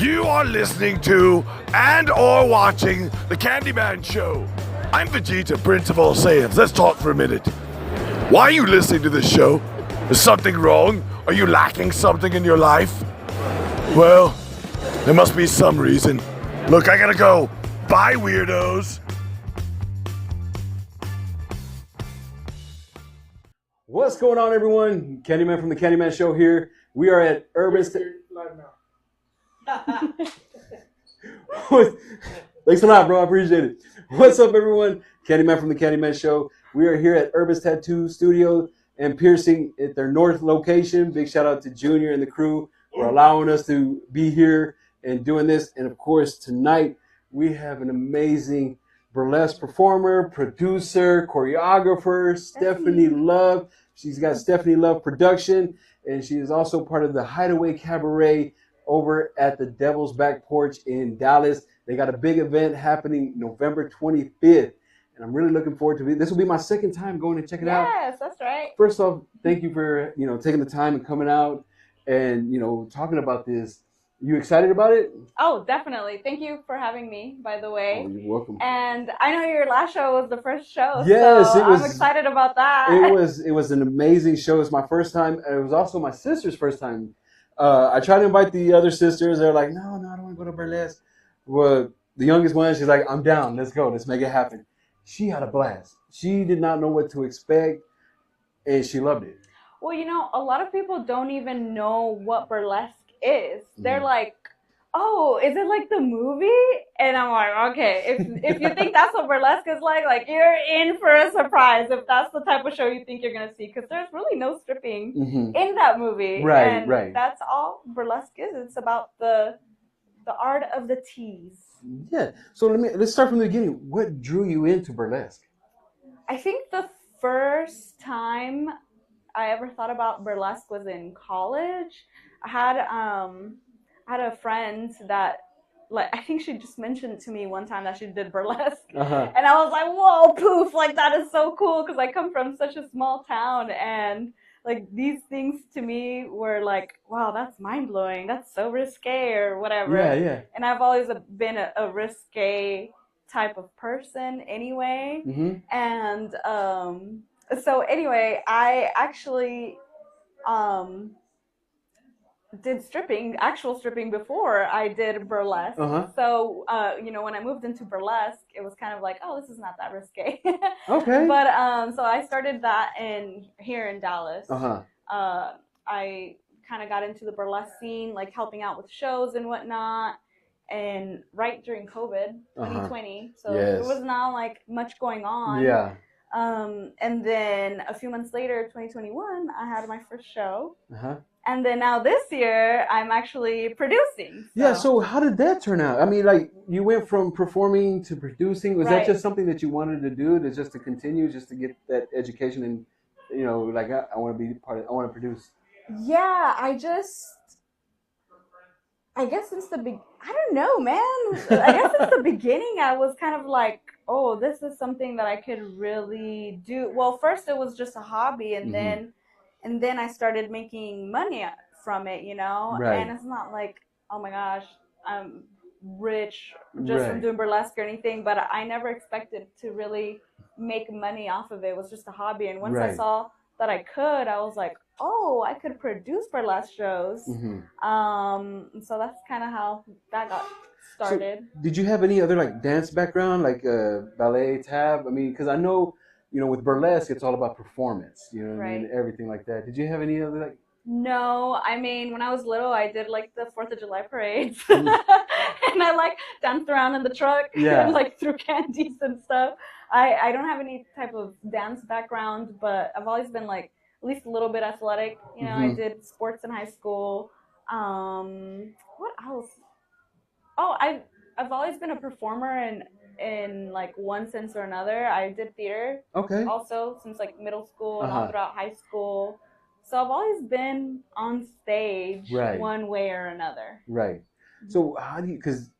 You are listening to and or watching The Candyman Show. I'm Vegeta, Prince of All Saiyans. Let's talk for a minute. Why are you listening to this show? Is something wrong? Are you lacking something in your life? Well, there must be some reason. Look, I gotta go. Bye, weirdos. What's going on, everyone? Candyman from The Candyman Show here. We are at Urban... Thanks a lot, bro. I appreciate it. What's up, everyone? Candyman from The Candyman Show. We are here at Urban's Tattoo Studio and Piercing at their north location. Big shout out to Junior and the crew for allowing us to be here and doing this. And of course, tonight we have an amazing burlesque performer, producer, choreographer, Stefani Love. She's got Stefani Love Production, and she is also part of the Hideaway Cabaret over at the Devil's Back Porch in Dallas. They got a big event happening November 25th, and I'm really looking forward to it. This will be my second time going to check it out. Yes, that's right. First off, thank you for taking the time and coming out and talking about this. You excited about it? Oh, definitely. Thank you for having me, by the way. Oh, you're welcome. And I know your last show was the first show. Yes, so it was. I'm excited about that. It was an amazing show. It's my first time. It was also my sister's first time. I tried to invite the other sisters. They're like, no, I don't want to go to burlesque. Well, the youngest one, she's like, I'm down. Let's go. Let's make it happen. She had a blast. She did not know what to expect, and she loved it. Well, a lot of people don't even know what burlesque is. They're like, oh, is it like the movie? And I'm like, okay, if you think that's what burlesque is like you're in for a surprise if that's the type of show you think you're gonna see, because there's really no stripping in that movie. Right, and right. That's all burlesque is. It's about the art of the tease. Yeah. So let's start from the beginning. What drew you into burlesque? I think the first time I ever thought about burlesque was in college. I had a friend that, I think she just mentioned to me one time that she did burlesque. And I was like, whoa, poof, that is so cool, because I come from such a small town, and these things to me were like, wow, that's mind-blowing, that's so risque or whatever. Yeah. And I've always been a risque type of person anyway. And so anyway, I actually did actual stripping before I did burlesque. So, when I moved into burlesque, it was kind of like, oh, this is not that risque. Okay. But, so I started that here in Dallas. I kind of got into the burlesque scene, helping out with shows and whatnot. And right during COVID, 2020. So yes. There was not much going on. Yeah. And then a few months later, 2021, I had my first show. And then now this year, I'm actually producing. So. Yeah, so how did that turn out? I mean, you went from performing to producing. Was that just something that you wanted to do, just to continue, just to get that education and, I want to be I want to produce? Yeah, I guess since I don't know, man. I guess since the beginning, I was kind of like, oh, this is something that I could really do. Well, first it was just a hobby, and then I started making money from it, Right. And it's not like, oh my gosh, I'm rich just from doing burlesque or anything, but I never expected to really make money off of it. It was just a hobby. And once I saw that I could, I was like, oh, I could produce burlesque shows. So that's kind of how that got started. So did you have any other dance background, ballet, tap? I mean, because I know, with burlesque, it's all about performance, and everything like that. Did you have any other No, I mean, when I was little, I did the 4th of July parades, and I danced around in the truck and threw candies and stuff. I don't have any type of dance background, but I've always been at least a little bit athletic. I did sports in high school. What else? Oh, I've always been a performer in one sense or another. I did theater. Okay. Also since middle school and all throughout high school. So I've always been on stage one way or another. Right. So how do you, because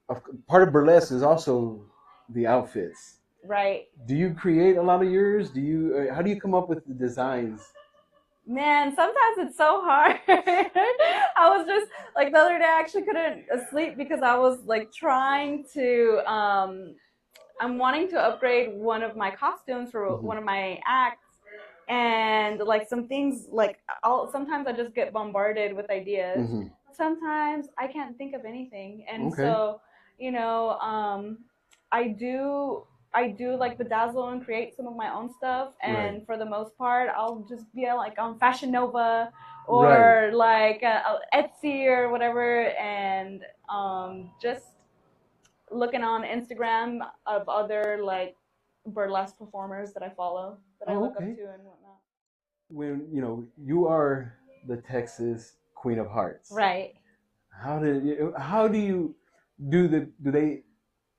part of burlesque is also the outfits. Right. Do you create a lot of yours? How do you come up with the designs Man, sometimes it's so hard. I was just like the other day I actually couldn't sleep because I was like trying to I'm wanting to upgrade one of my costumes for one of my acts, and like some things like sometimes I just get bombarded with ideas. Sometimes I can't think of anything, and so I do like bedazzle and create some of my own stuff, and for the most part I'll just be like on Fashion Nova or like Etsy or whatever, and just looking on Instagram of other like burlesque performers that I follow, that I look up to and whatnot. When you are the Texas Queen of Hearts, right? How do you do they?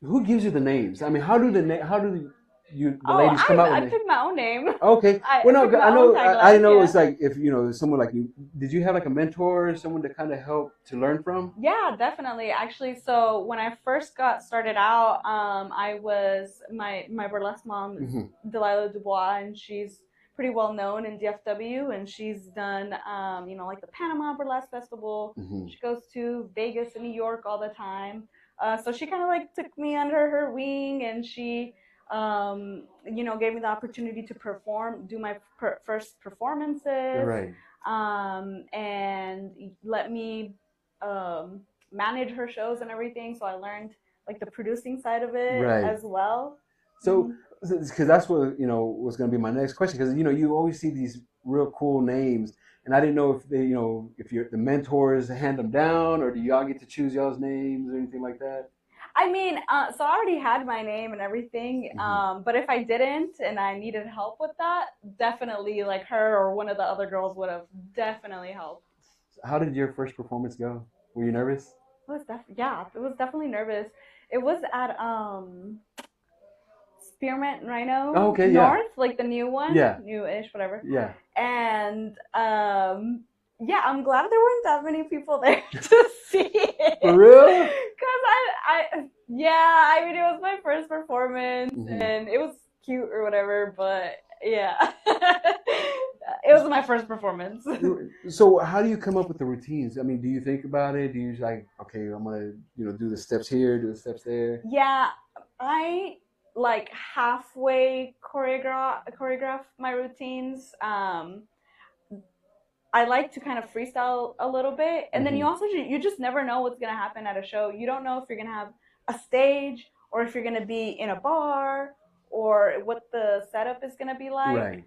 Who gives you the names? I mean, how do the ladies come out? I picked my own name. Okay. I know it's like if someone like you. Did you have like a mentor, someone to kind of help to learn from? Yeah, definitely. Actually, so when I first got started out, I was my burlesque mom is Delilah Dubois, and she's pretty well known in DFW, and she's done like the Panama Burlesque Festival. She goes to Vegas and New York all the time. So she kind of like took me under her wing, and she gave me the opportunity to do my first performances, and let me manage her shows and everything. So I learned like the producing side of it as well. So, because that's what was going to be my next question. Because you always see these real cool names, and I didn't know if they, if the mentors hand them down, or do y'all get to choose y'all's names or anything like that? I mean, so I already had my name and everything, but if I didn't and I needed help with that, definitely like her or one of the other girls would have definitely helped. How did your first performance go? Were you nervous? It was definitely nervous. It was at Spearmint Rhino North, like the new one, new-ish, whatever. Yeah. And I'm glad there weren't that many people there to see it. For real? Because I mean, it was my first performance, and it was cute or whatever, but yeah, it was my first performance. So how do you come up with the routines? I mean, do you think about it? Do you like, okay, I'm gonna do the steps here, do the steps there? Yeah, I like halfway choreograph my routines. I like to kind of freestyle a little bit, and then you just never know what's gonna happen at a show. You don't know if you're gonna have a stage or if you're gonna be in a bar or what the setup is gonna be like. Right.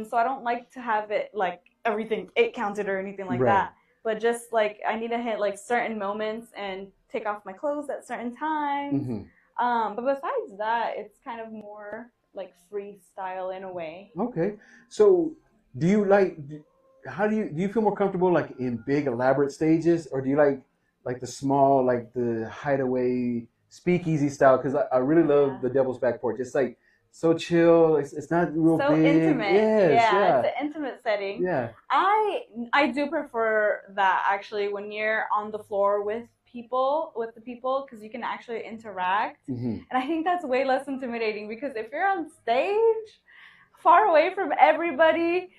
So I don't like to have it like everything 8 counted or anything like that. But just like I need to hit like certain moments and take off my clothes at certain times. But besides that, it's kind of more like freestyle in a way. Okay. So do you like? How do you feel more comfortable like in big elaborate stages, or do you like the small, like the hideaway speakeasy style? Because I really love the Devil's Back Porch. It's like so chill. It's not real so big. Intimate. It's an intimate setting. Yeah. I do prefer that actually when you're on the floor with the people, because you can actually interact, and I think that's way less intimidating, because if you're on stage far away from everybody,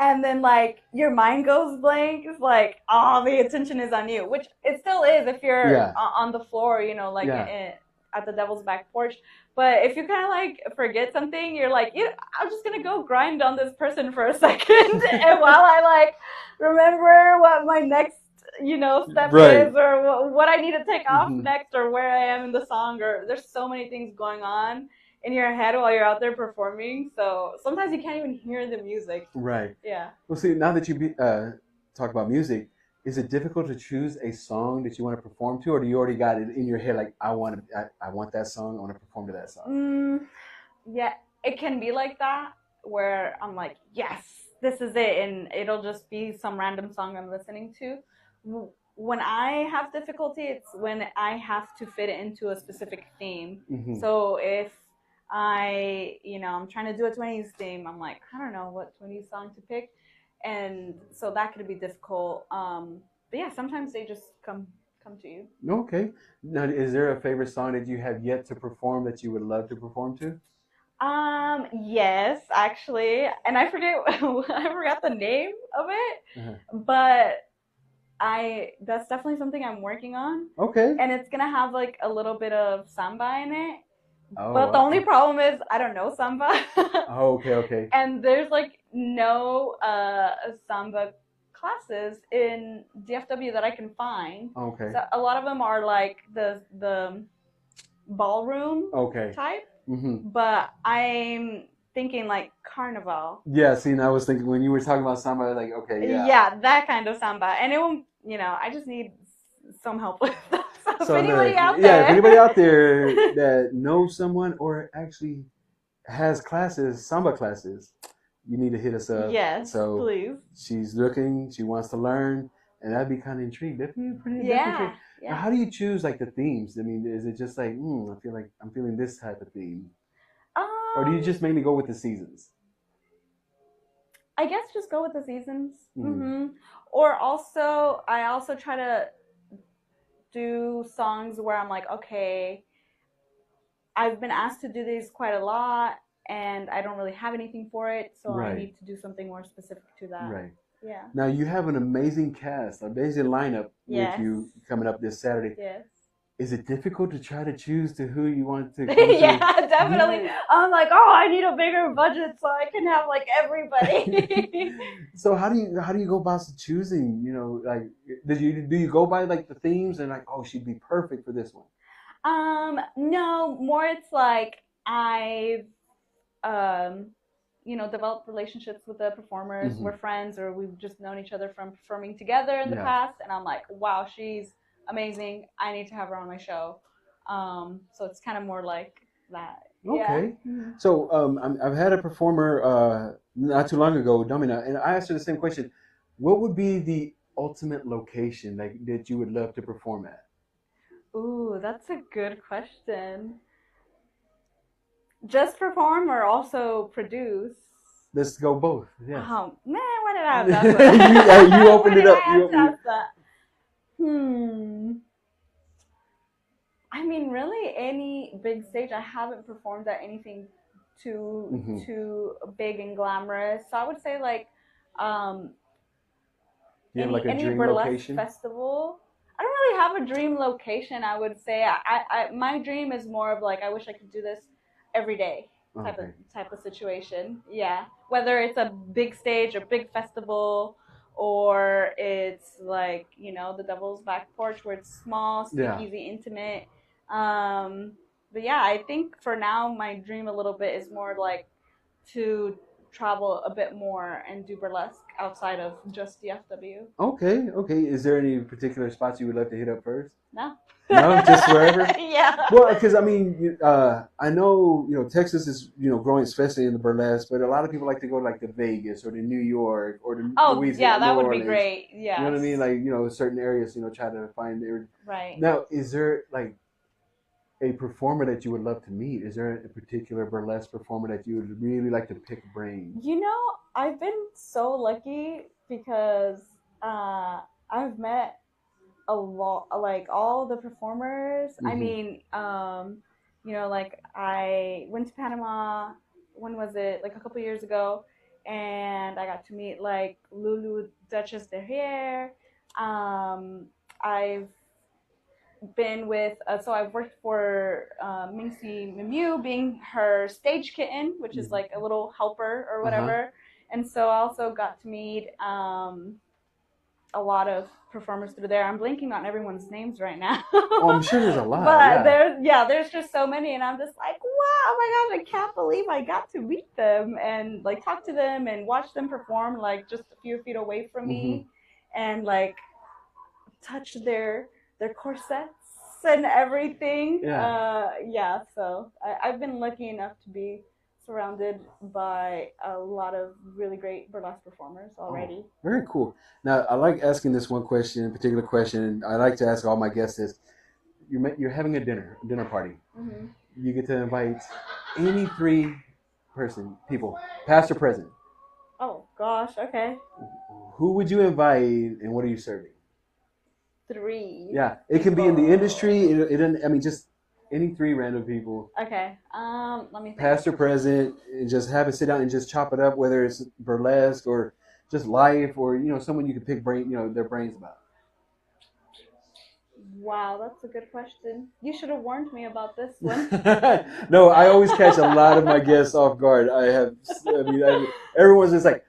and then like your mind goes blank, it's like the attention is on you, which it still is if you're on the floor, at the Devil's Back Porch. But if you kind of like forget something, you're like, I'm just gonna go grind on this person for a second, and while I like remember what my next step is, or what I need to take off next, or where I am in the song, or there's so many things going on in your head while you're out there performing, so sometimes you can't even hear the music. Right. Yeah. Well, see, now that you talk about music, is it difficult to choose a song that you want to perform to, or do you already got it in your head, like I want that song, I want to perform to that song? Yeah, it can be like that, where I'm like, yes, this is it, and it'll just be some random song I'm listening to. When I have difficulty, it's when I have to fit it into a specific theme. So if I'm trying to do a 20s theme, I'm like, I don't know what 20s song to pick, and so that could be difficult. But yeah, sometimes they just come to you. Okay. Now, is there a favorite song that you have yet to perform that you would love to perform to? Yes, actually, and I forgot the name of it, Uh-huh. but that's definitely something I'm working on, Okay. and it's gonna have like a little bit of samba in it. Oh, But the wow. only problem is I don't know samba. Oh, okay. And there's like no samba classes in DFW that I can find. Okay. So a lot of them are like the ballroom Okay. type. Mm-hmm. But I'm thinking like carnival. Yeah, see, and I was thinking when you were talking about samba, like, okay, yeah. Yeah, that kind of samba. And it won't, I just need some help with that. So if anybody out there. Yeah, if anybody out there that knows someone or actually has classes, samba classes, you need to hit us up. Yes, so please. She's looking, she wants to learn, and I'd be kind of intrigued. Definitely pretty yeah. Now, how do you choose like the themes? I mean, is it just like, I feel like I'm feeling this type of theme? Or do you just mainly go with the seasons? I guess just go with the seasons. Mm-hmm. Or I also try to do songs where I'm like, okay, I've been asked to do these quite a lot, and I don't really have anything for it, so I need to do something more specific to that. Right. Yeah. Now you have an amazing cast, amazing lineup with you coming up this Saturday. Yes. Is it difficult to try to choose to who you want to come yeah, definitely. Yeah. I'm like, I need a bigger budget so I can have like everybody. So how do you go about choosing? Like, do you go by like the themes and like, she'd be perfect for this one? No, more it's like I've developed relationships with the performers. Mm-hmm. We're friends, or we've just known each other from performing together in the past, and I'm like, wow, she's amazing. I need to have her on my show. So it's kind of more like that. Okay. Yeah. So I've had a performer not too long ago, Domina, and I asked her the same question. What would be the ultimate location that you would love to perform at? Ooh, that's a good question. Just perform or also produce? Let's go both. Yeah. Oh man, why did I have that? You opened it up. I mean, really, any big stage. I haven't performed at anything too big and glamorous. So I would say like, any burlesque location? Festival. I don't really have a dream location. I would say my dream is more of like I wish I could do this every day type of situation. Yeah, whether it's a big stage or big festival, or it's like the Devil's Back Porch where it's small, speakeasy, intimate. But yeah, I think for now my dream a little bit is more like to travel a bit more and do burlesque outside of just DFW. Okay. Is there any particular spots you would like to hit up first? No, just wherever. Yeah. Well, because I mean, I know Texas is growing, especially in the burlesque, but a lot of people like to go like to Vegas or to New York or to Louisiana. That would be great. Yeah. You know what I mean? Like certain areas, try to find their. Right. Now, is there like a performer that you would love to meet? Is there a particular burlesque performer that you would really like to pick brains? I've been so lucky because I've met a lot, like all the performers. Mm-hmm. I mean, like I went to Panama. When was it? Like a couple years ago, and I got to meet like Lulu Duchess Derriere. I've been with, so I've worked for Minxie Mimu, being her stage kitten, which is like a little helper or whatever. And so I also got to meet a lot of performers through there. I'm blanking on everyone's names right now. I'm sure there's a lot. But there's just so many, and I'm just like, wow, oh my gosh, I can't believe I got to meet them and like talk to them and watch them perform like just a few feet away from me, and like touch their corsets and everything. So I've been lucky enough to be surrounded by a lot of really great burlesque performers already. Very cool. Now, I like asking this particular question, and I like to ask all my guests this. You're having a dinner party. Mm-hmm. You get to invite any 3 people, past or present. Oh, gosh, okay. Who would you invite, and what are you serving? 3. Yeah, it can be in the industry. It doesn't. I mean, just Any three random people. Okay. Let me think. Past or present, and just have it sit down and just chop it up, whether it's burlesque or just life, or someone you can pick their brains about. Wow, that's a good question. You should have warned me about this one. No, I always catch a lot of my guests off guard. Everyone's just like,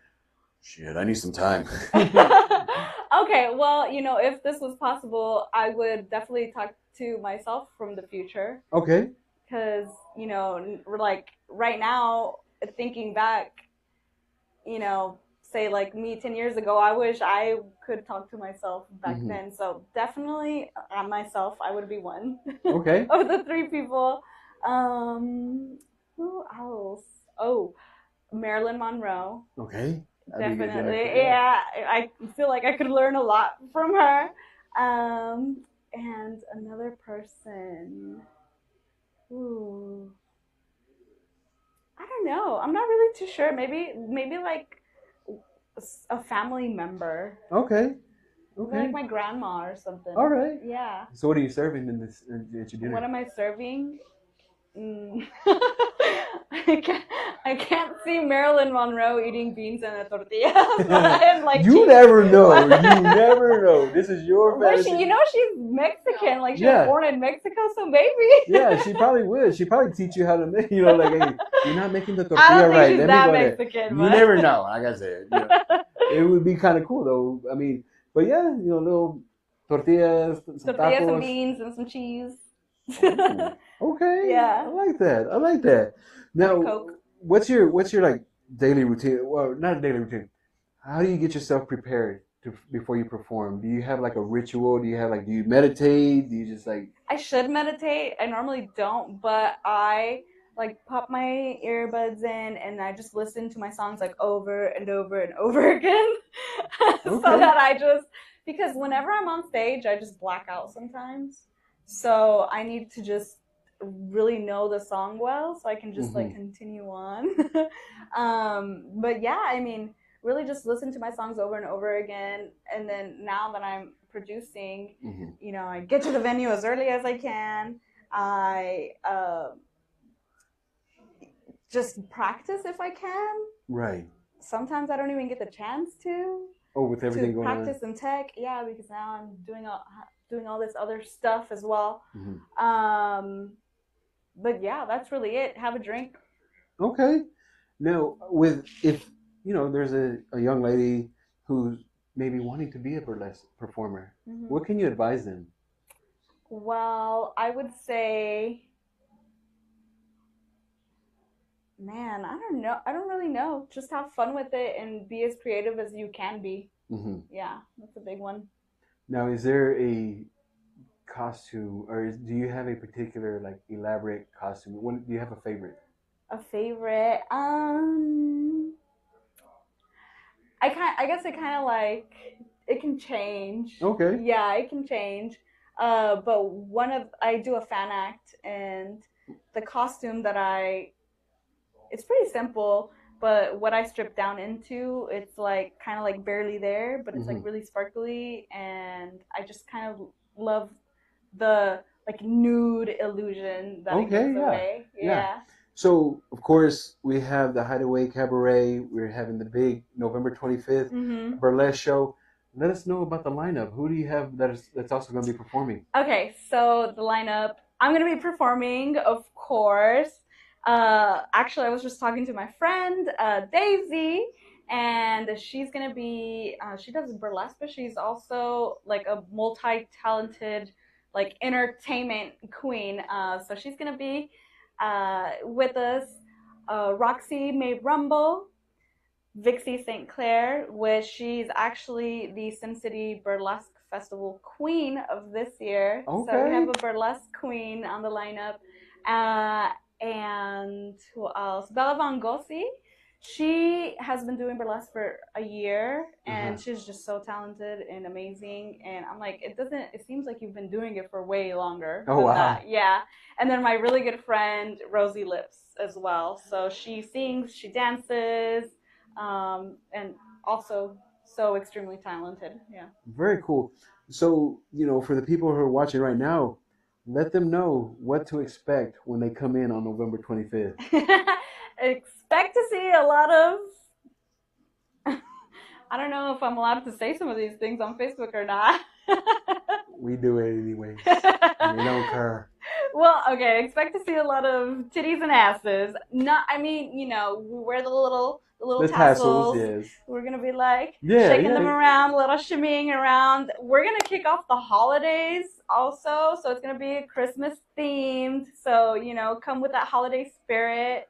shit, I need some time. Okay, well, if this was possible, I would definitely talk to myself from the future. Okay. Because, like right now, thinking back, say like me 10 years ago, I wish I could talk to myself back then. So definitely myself, I would be one. Okay. Of the three people. Who else? Oh, Marilyn Monroe. Okay. Definitely. Yeah. I feel like I could learn a lot from her. And another person. Ooh. I don't know. I'm not really too sure. Maybe like a family member. Okay. Like my grandma or something. All right. Yeah. So what are you serving at your dinner? What am I serving? I can't see Marilyn Monroe eating beans and a tortilla. You never know. You never know. This is your fantasy. She's Mexican. Like she was born in Mexico, so maybe. Yeah, she probably would. She probably teach you how to make. Hey, you're not making the tortilla I don't think right. she's that Mexican. You never know. Like I said, it would be kind of cool though. I mean, but yeah, little tortillas, some tacos. Some beans, and some cheese. Okay. Yeah. I like that. Now, Coke. what's your like daily routine? Well, not a daily routine. How do you get yourself prepared before you perform? Do you have like a ritual? Do you meditate? Do you just like? I should meditate. I normally don't, but I like pop my earbuds in and I just listen to my songs like over and over and over again. So that because whenever I'm on stage, I just black out sometimes. So I need to just really know the song well so I can just like continue on. But yeah, I mean, really just listen to my songs over and over again. And then now that I'm producing, I get to the venue as early as I can. I just practice if I can. Right. Sometimes I don't even get the chance to. Oh, with everything going on. Practice in tech, yeah, because now I'm doing all this other stuff as well. But yeah, that's really it. Have a drink. Okay. Now, if there's a young lady who's maybe wanting to be a burlesque performer, what can you advise them? Well, I would say, man, I don't know. I don't really know. Just have fun with it and be as creative as you can be. Yeah, that's a big one. Now, is there a costume, or do you have a particular like elaborate costume? Do you have a favorite? A favorite? I guess it kind of like it can change. Okay. Yeah, it can change. But I do a fan act, and the costume it's pretty simple. But what I strip down into, it's like kind of like barely there, but it's like really sparkly, and I just kind of love the like nude illusion that it gives away. Yeah. So of course we have the Hideaway Cabaret. We're having the big November 25th burlesque show. Let us know about the lineup. Who do you have that's also going to be performing? Okay, so the lineup. I'm going to be performing, of course. Actually, I was just talking to my friend Daisy, and she's gonna be. She does burlesque, but she's also like a multi-talented, like entertainment queen. So she's gonna be with us. Roxy May Rumble, Vixie St. Clair, which she's actually the Sin City Burlesque Festival queen of this year. Okay. So we have a burlesque queen on the lineup. And who else? Bella Von Gossi. She has been doing burlesque for a year, and she's just so talented and amazing. And I'm like, it seems like you've been doing it for way longer. Oh, wow. That. Yeah. And then my really good friend, Rosie Lips, as well. So she sings, she dances, and also so extremely talented. Yeah. Very cool. So, for the people who are watching right now, let them know what to expect when they come in on November 25th. Expect to see a lot of. I don't know if I'm allowed to say some of these things on Facebook or not. We do it anyway. We don't care. Well, okay. Expect to see a lot of titties and asses. Not, I mean, we wear the little tassels. Yes. We're gonna be like shaking them around, a little shimmying around. We're gonna kick off the holidays also, so it's gonna be Christmas themed. So come with that holiday spirit.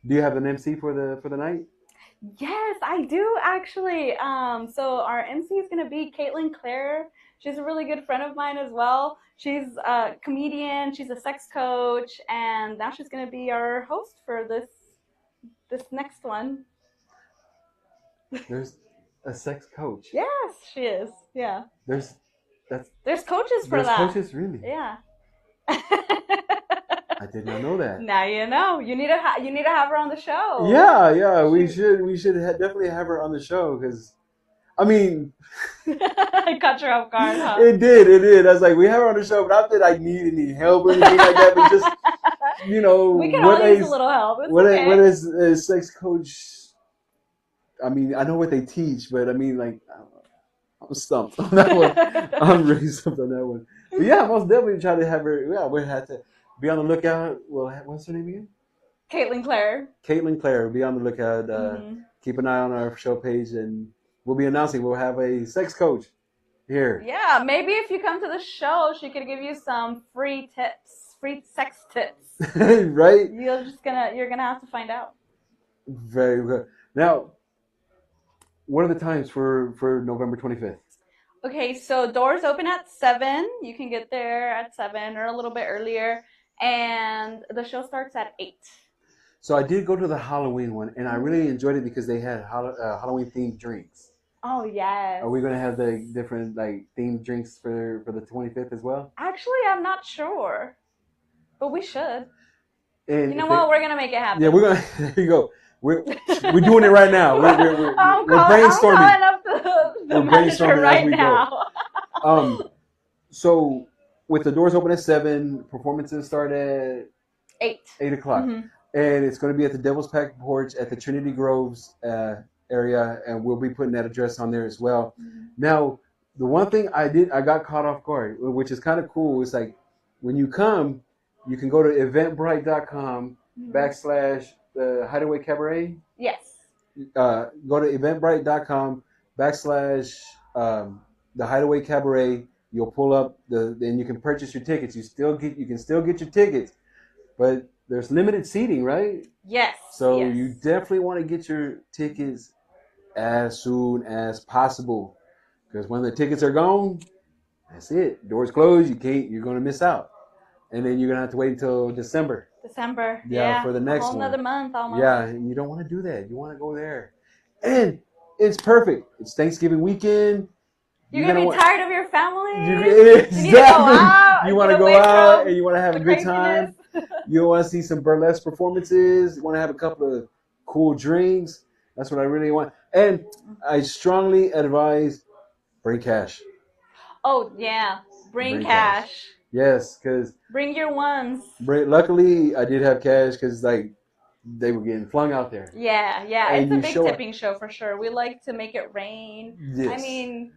Do you have an MC for the night? Yes, I do actually. So our MC is gonna be Caitlin Clare. She's a really good friend of mine as well. She's a comedian. She's a sex coach, and now she's gonna be our host for this next one. There's a sex coach. Yes, she is. Yeah. There's coaches for that. that. There's coaches, really. Yeah. I did not know that. Now you know. You need to have her on the show. Yeah. We should definitely have her on the show because, I mean, I caught her off guard, huh? It did. I was like, we have her on the show, but not that I need any help or anything like that, but just we can all use a little help. It's okay. What is a sex coach? I mean, I know what they teach, but I mean, like, I'm stumped on that one. I'm really stumped on that one. But yeah, most definitely try to have her. Yeah, we have to be on the lookout. Well, what's her name again? Caitlin Clare. Caitlin Clare. Be on the lookout. Keep an eye on our show page, and we'll be announcing. We'll have a sex coach here. Yeah, maybe if you come to the show, she could give you some free tips, free sex tips. Right? You're gonna have to find out. Very good. Now, what are the times for November 25th? Okay, so doors open at 7. You can get there at 7 or a little bit earlier. And the show starts at 8. So I did go to the Halloween one, and I really enjoyed it because they had Halloween-themed drinks. Oh, yes. Are we going to have the different themed drinks for the 25th as well? Actually, I'm not sure. But we should. And you know what? We're going to make it happen. Yeah, we're going to... There you go. We're doing it right now. We're brainstorming. I'm calling up the manager right now. So with the doors open at 7, performances start at 8 o'clock, and it's going to be at the Devil's Pack Porch at the Trinity Groves area, and we'll be putting that address on there as well. Now, the one thing I got caught off guard, which is kind of cool. It's like when you come, you can go to eventbrite.com / the Hideaway Cabaret. Yes. Go to eventbrite.com / the Hideaway Cabaret. You'll pull up then you can purchase your tickets. You can still get your tickets, but there's limited seating, right? Yes. So you definitely want to get your tickets as soon as possible, because when the tickets are gone, that's it. Doors closed. You're going to miss out, and then you're going to have to wait until December. Yeah, for the next one. Another month almost. Yeah, and you don't want to do that. You want to go there. And it's perfect. It's Thanksgiving weekend. You're going to be tired of your family. Exactly. You want to go out and you want to have a good time. You want to see some burlesque performances. You want to have a couple of cool drinks. That's what I really want. And I strongly advise bring cash. Oh, yeah. Bring cash. Yes, because... Bring your ones. Luckily, I did have cash because, they were getting flung out there. Yeah. And it's a big tipping show for sure. We like to make it rain. Yes. I mean,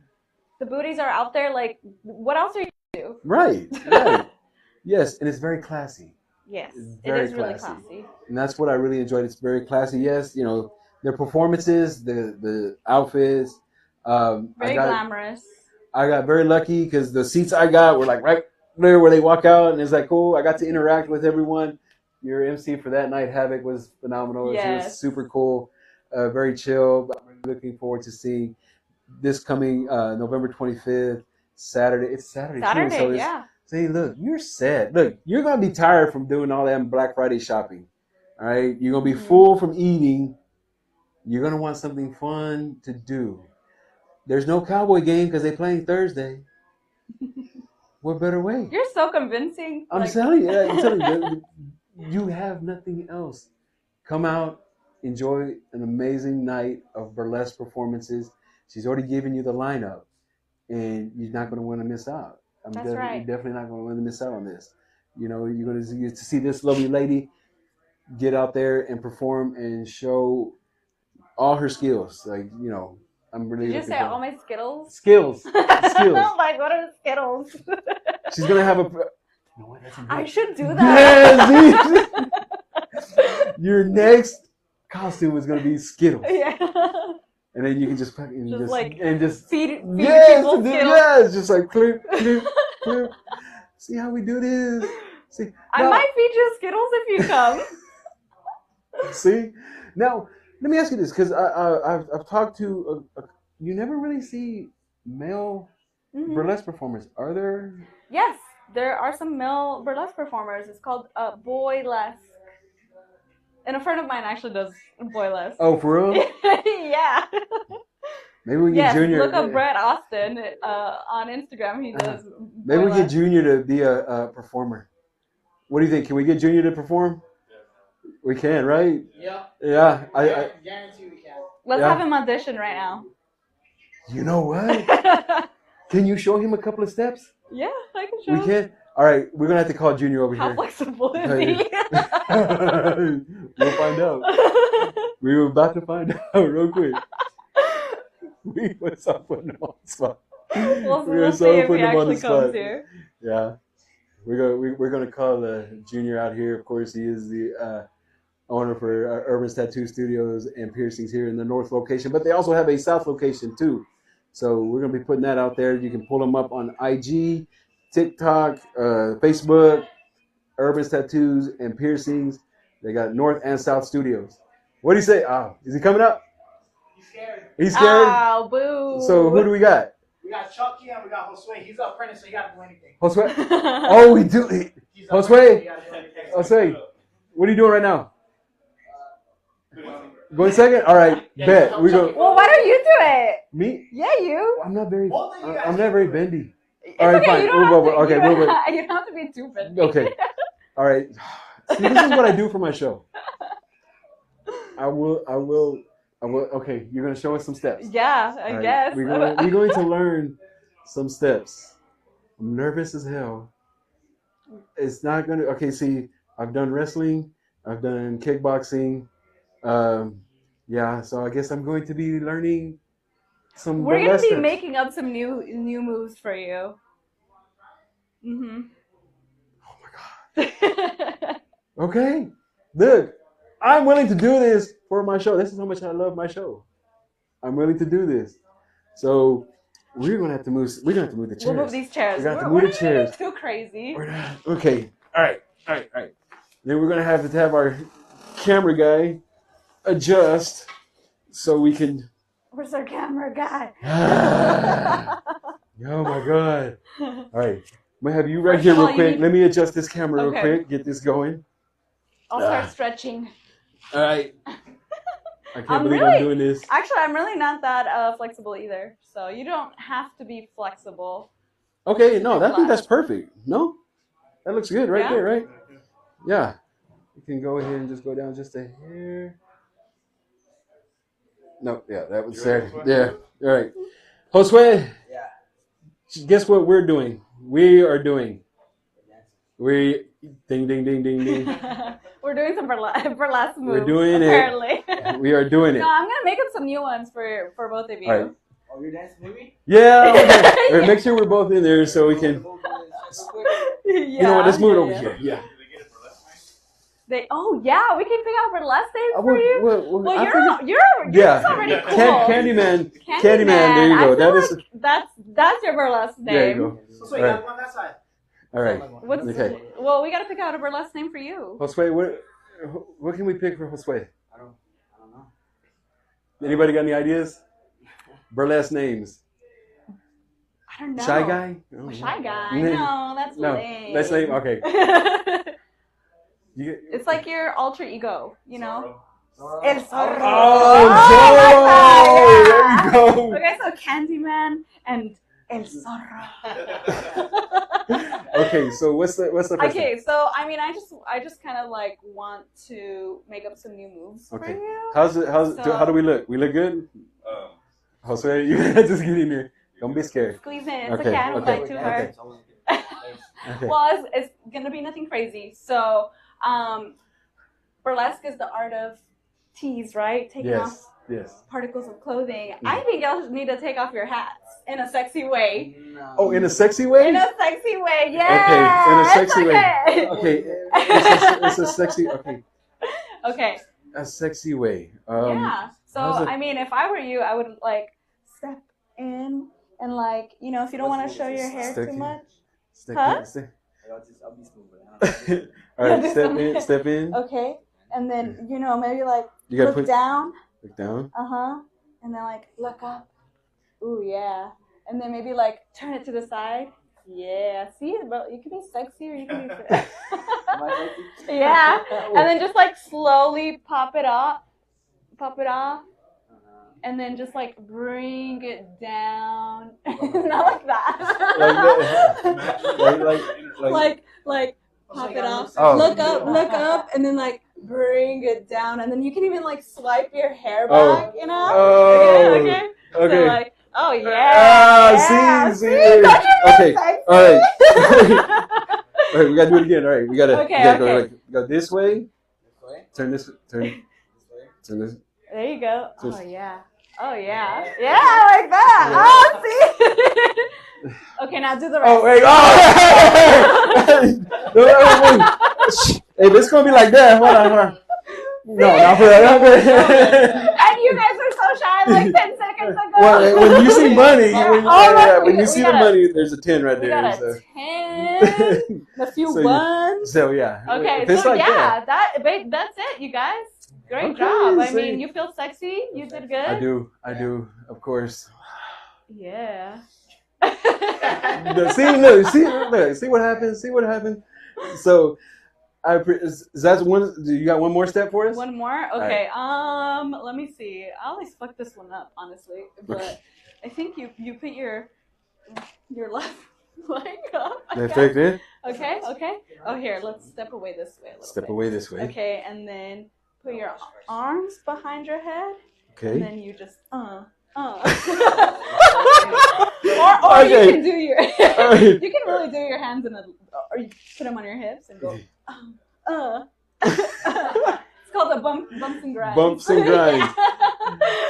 the booties are out there. Like, what else are you going to do? Right. Yes, and it's very classy. Yes, it is really classy. And that's what I really enjoyed. It's very classy. Yes, their performances, the outfits. Very glamorous. I got very lucky because the seats I got were right there where they walk out, and it's cool. I got to interact with everyone. Your MC for that night, Havoc, was phenomenal. Yes. She was super cool, very chill. I'm really looking forward to seeing this coming November 25th, Saturday. It's Saturday too. So yeah. Say, look, you're set. Look, you're going to be tired from doing all that Black Friday shopping. All right? You're going to be full from eating. You're going to want something fun to do. There's no Cowboy game because they're playing Thursday. What better way? You're so convincing. I'm telling you. You have nothing else. Come out, enjoy an amazing night of burlesque performances. She's already given you the lineup, and you're not going to want to miss out. You're definitely not going to miss out on this. You know, you're going to get to see this lovely lady get out there and perform and show all her skills. Like, you know, I'm really. Did you say all my Skittles? Skills. Like, what are Skittles? She's gonna have a. You know what? I should do that. Yes, your next costume is gonna be Skittles. Yeah. And then you can just feed people Skittles. Yes, just like clip. See how we do this. See, I might feed you Skittles if you come. See, now let me ask you this, because I've talked to you never really see male burlesque performers, are there? Yes, there are some male burlesque performers. It's called Boylesque, and a friend of mine actually does Boylesque. Oh, for real? Yeah. Maybe we get Junior. Look up Brett Austin on Instagram. He does. Maybe we get Junior to be a performer. What do you think? Can we get Junior to perform? We can, right? Yeah. Yeah. I guarantee we can. Let's have him audition right now. You know what? Can you show him a couple of steps? Yeah, I can show him. We can? All right, we're going to have to call Junior over here. How flexible is he? We'll find out. We were about to find out real quick. We were so putting him on the spot. We'll see if he actually comes here. Yeah. We're gonna call Junior out here. Of course, he is the owner for Urban's Tattoo Studios and Piercings here in the North location, but they also have a South location too. So we're gonna be putting that out there. You can pull them up on IG, TikTok, Facebook, Urban's Tattoos and Piercings. They got North and South studios. What do you say? Oh, is he coming up? He's scared. He's scared? Oh, boo. So who do we got? We got Chucky and we got Josue. He's an apprentice, so he got to do anything. Josue? Oh, we do. Josue? Josue, what are you doing right now? Going second? All right, bet. We go. Well, why don't you do it? Me? Yeah, you. I'm not very bendy. It's all right, okay. fine. You don't have to be too bendy. Okay. All right. See, this is what I do for my show. I will. Okay, you're going to show us some steps. Yeah, I guess. We're going to learn some steps. I'm nervous as hell. It's not going to... Okay, see, I've done wrestling. I've done kickboxing. Yeah, so I guess I'm going to be learning some... We're going to be making up some new moves for you. Mm-hmm. Oh, my God. Okay. Look, I'm willing to do this for my show. This is how much I love my show. I'm willing to do this. So we're gonna have to move. We're gonna have to move the chairs. We'll move these chairs. We're gonna have to move the chairs. Too crazy. Okay. All right. Then we're gonna have to have our camera guy adjust so we can. Where's our camera guy? Oh my God! All right. I'm gonna have you right here real quick. Let me adjust this camera real quick. Get this going. I'll start stretching. All right. I can't believe I'm doing this. Actually, I'm really not that flexible either. So you don't have to be flexible. Okay, no, I think that's perfect. No? That looks good right there, right? Yeah. You can go ahead and just go down just a hair. No, yeah, that was there. Yeah, all right. Josue, guess what we're doing? We are doing. Ding, ding, ding, ding, ding. We're doing some burlesque moves. We're doing apparently. It. We are doing it. No, I'm going to make up some new ones for both of you. All right. Oh, you're dancing with me? Yeah. Okay. Make sure we're both in there so we can. You know what? Let's move it over here. Yeah. We can pick out burlesque names for you. Well, you're already cool. Candyman. There you go. That's your burlesque name. There you go. So you got on that side. All right. Okay. Well, we got to pick out a burlesque name for you. Josue, what can we pick for Josue? I don't know. Anybody got any ideas? Burlesque names. I don't know. Shy guy? Shy guy? No, that's lame. That's lame. Okay. It's like your alter ego, you know? El Zorro. Oh, there you go. Okay, so Candyman and El Zorro. Okay, so what's the first Okay, so I just kind of like want to make up some new moves for you. How do we look? We look good? Josue, you gotta just get in there. Don't be scared. Squeeze in. It's okay. Don't fight too hard. Okay. Well, it's gonna be nothing crazy. So, burlesque is the art of tease, right? Taking off Yes. particles of clothing. I think y'all need to take off your hats in a sexy way. No. Oh, in a sexy way? In a sexy way, yeah. Okay, in a sexy way. Okay. Okay, it's a sexy. Okay, Okay. a sexy way. Yeah. So how's it- I mean, if I were you, I would like step in and like if you don't want to show your hair Step too in. much. Step Huh? in, step- I'll be smooth. All right, step in. Okay. And then maybe like You gotta look down. look down. And then like look up. Ooh yeah. And then maybe like turn it to the side. Yeah. See, bro, you can be sexy or you can be. Yeah. And then just like slowly pop it off. And then just like bring it down. Not like that. Like pop it off. Oh. Look up, and then like bring it down, and then you can even like swipe your hair back. Oh. Okay. Okay. So like, oh yeah. Ah, see. Don't you feel Okay. sexy? All right. All right, we gotta do it again. All right, we gotta. Okay, we gotta okay. Go, like, go this way. Turn this. Turn this. There you go. Just- Oh yeah. Oh yeah. Yeah, like that. Oh, see. Okay, now do the rest. Oh wait! Oh! Hey, this gonna be like that. Hold on. No, not for that. And you guys are so shy like 10 seconds ago. Well, when you see money, when we you see the got a- money, there's a 10 right We there. got a So. 10, a few So, ones. So yeah. Okay, If it's so like yeah, that, that's it, you guys. Great Okay, job. I see. mean, you feel sexy. You did good. I do, of course. Yeah. See what happened. So, is that one? Do you got one more step for us? One more? Okay. Let me see. I always fuck this one up, honestly. But I think you put your left leg up. Left leg in. Okay. Oh, here. Let's step away this way a little Step bit. away this way. Okay, and then put your arms behind your head. And Okay. then you just or Okay. you can do your Alright. you can really do your hands or you put them on your hips and go It's called a bumps and grinds. Bumps and grinds.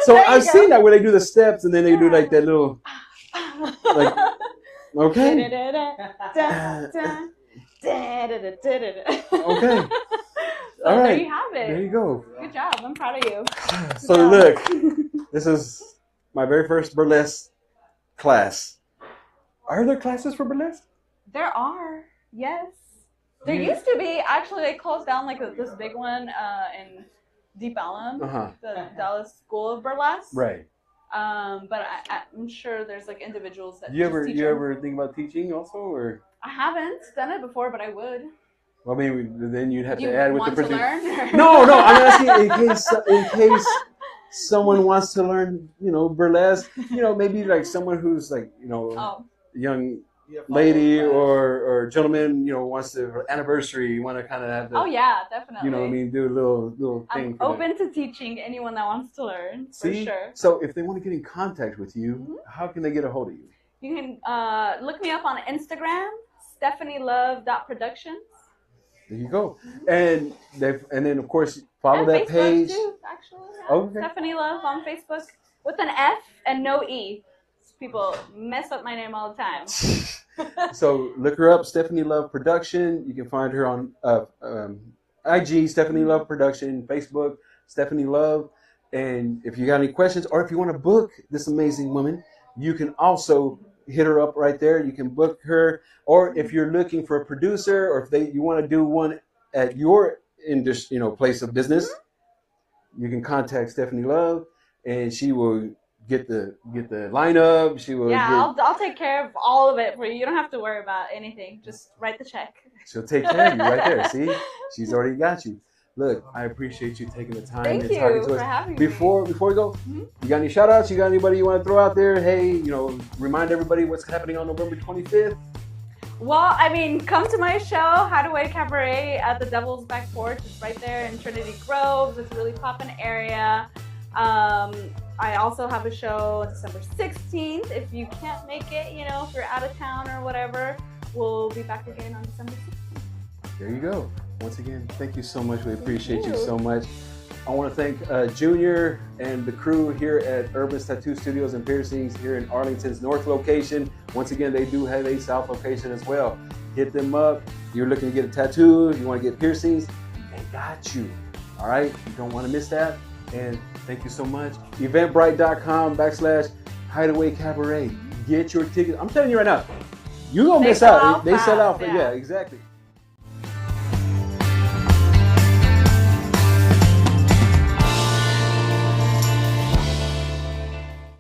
So There you I've go. seen that where they do the steps and then they do like that little. Like, okay. Okay. So All there right. you have it. There you go. Good job. I'm proud of you. So look, this is my very first burlesque class. Are there classes for burlesque? There are, yes. There used to be. Actually, they closed down like this big one in Deep Ellum, the Dallas School of Burlesque. Right. But I'm sure there's like individuals that You just ever teach you them. ever think about teaching also, or? I haven't done it before, but I would. Well, maybe then you'd have You to add with want the to person. learn? No, I'm asking in case someone wants to learn, burlesque. Maybe like someone who's like, Oh, young lady or gentleman, wants to anniversary. You want to kind of have the, oh yeah, definitely. do a little thing. I'm for them. open to teaching anyone that wants to learn, See? for sure. So if they want to get in contact with you, how can they get a hold of you? You can look me up on Instagram, StefaniLove.productions. There you go. And then of course follow And that Facebook page. too, actually. Yeah. Okay. Stefani Love on Facebook with an F and no E. People mess up my name all the time. So look her up, Stefani Love Production. You can find her on IG, Stefani Love Production, Facebook, Stefani Love. And if you got any questions or if you want to book this amazing woman, you can also hit her up right there. You can book her. Or if you're looking for a producer or if you want to do one at your place of business, you can contact Stefani Love and she will get the lineup. She will. Yeah, I'll take care of all of it for you. You don't have to worry about anything. Just write the check. She'll take care of you right there. See, she's already got you. Look, I appreciate you taking the time Thank and talking you to for us. having me. Before we go, you got any shout outs? You got anybody you want to throw out there? Hey, remind everybody what's happening on November 25th. Well, I mean, come to my show, Hideaway Cabaret at the Devil's Back Porch. It's right there in Trinity Groves. It's a really poppin' area. I also have a show December 16th. If you can't make it, if you're out of town or whatever, we'll be back again on December 6th. There you go. Once again, thank you so much. We appreciate you so much. I want to thank Junior and the crew here at Urban's Tattoo Studios and Piercings here in Arlington's North location. Once again, they do have a South location as well. Hit them up. You're looking to get a tattoo, you want to get piercings, they got you. All right, you don't want to miss that. And thank you so much. Eventbrite.com/Hideaway Cabaret. Get your tickets. I'm telling you right now, you're going to miss out. They sell out. Yeah, exactly.